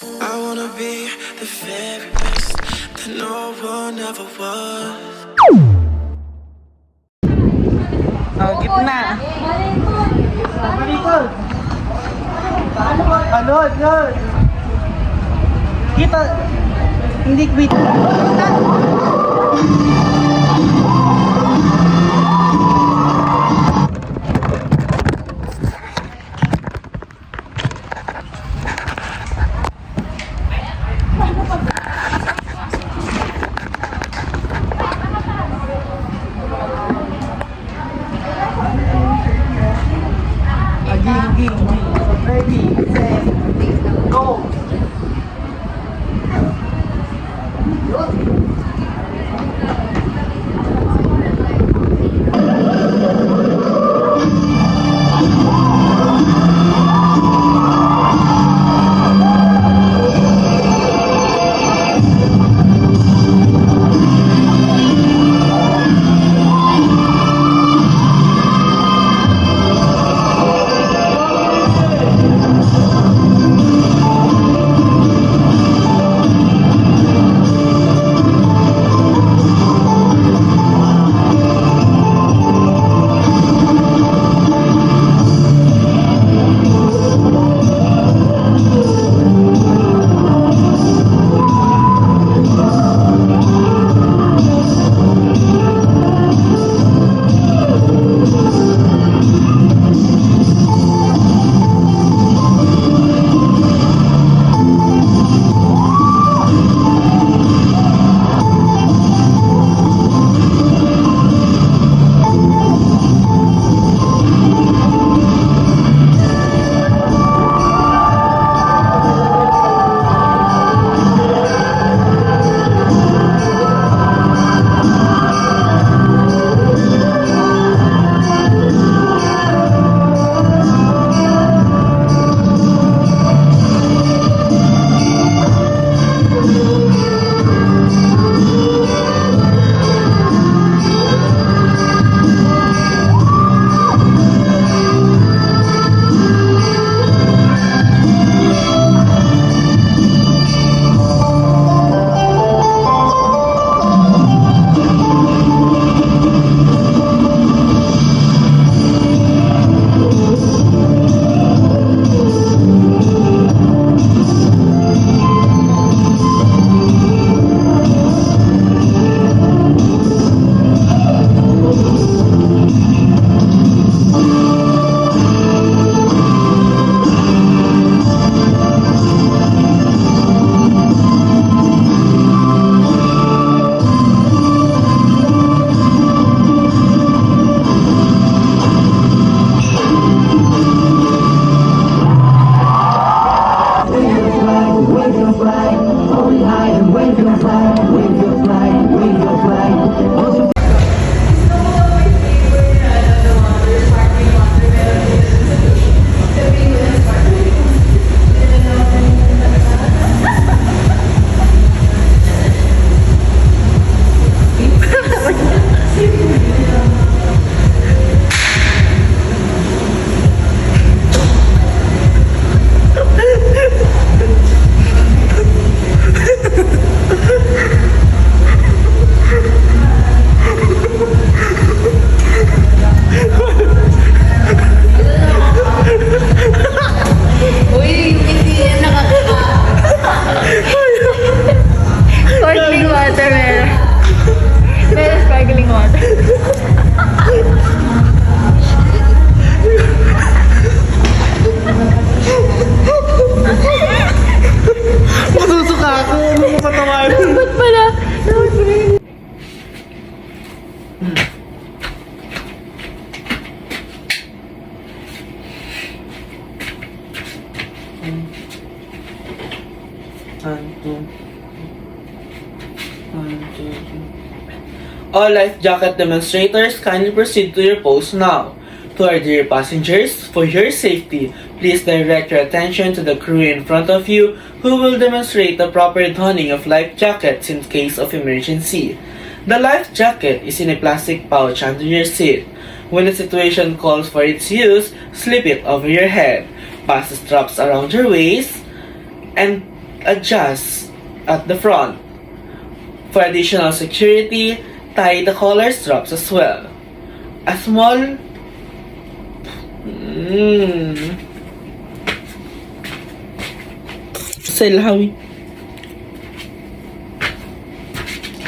I wanna be the very best that no one ever was. Oh, gitna. Malikot. Ano? Kita. Hindi quit. Ready, set, go! All life jacket demonstrators, kindly proceed to your post now. To our dear passengers, for your safety, please direct your attention to the crew in front of you who will demonstrate the proper donning of life jackets in case of emergency. The life jacket is in a plastic pouch under your seat. When the situation calls for its use, slip it over your head, pass the straps around your waist, and adjust at the front. For additional security, tie the collar straps as well. A small Selhawi.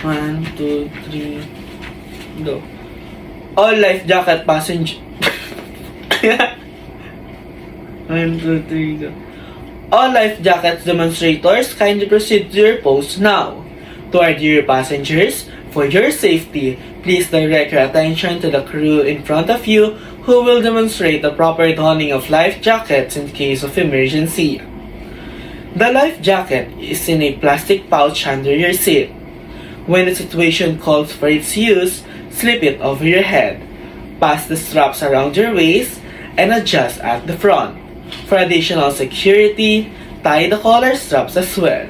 1, 2, 3, go. All life jacket passenger. 1, 2, 3, go. All life jackets demonstrators, kindly proceed to your post now. To our dear passengers, for your safety, please direct your attention to the crew in front of you who will demonstrate the proper donning of life jackets in case of emergency. The life jacket is in a plastic pouch under your seat. When the situation calls for its use, slip it over your head, pass the straps around your waist, and adjust at the front. For additional security, tie the collar straps as well.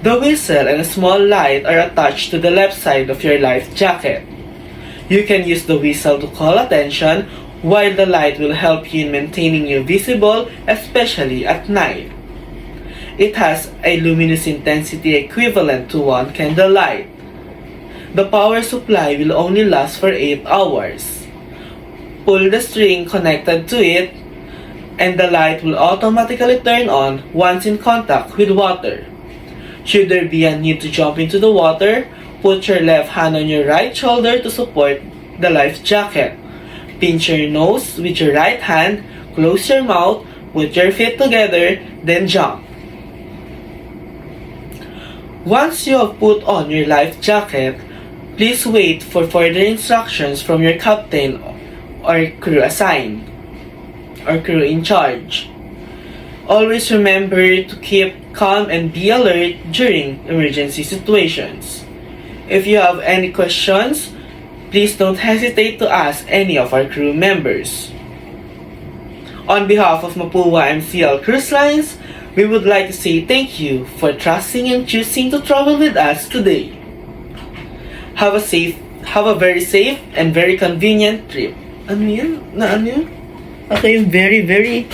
The whistle and a small light are attached to the left side of your life jacket. You can use the whistle to call attention, while the light will help you in maintaining you visible, especially at night. It has a luminous intensity equivalent to one candlelight. The power supply will only last for 8 hours. Pull the string connected to it, and the light will automatically turn on once in contact with water. Should there be a need to jump into the water, put your left hand on your right shoulder to support the life jacket. Pinch your nose with your right hand, close your mouth, put your feet together, then jump. Once you have put on your life jacket, please wait for further instructions from your captain or crew assigned or crew in charge. Always remember to keep calm and be alert during emergency situations. If you have any questions, please don't hesitate to ask any of our crew members. On behalf of Mapua MCL Cruise Lines, we would like to say thank you for trusting and choosing to travel with us today. Have a very safe and very convenient trip. Ano yun? Na ano yun? Okay, very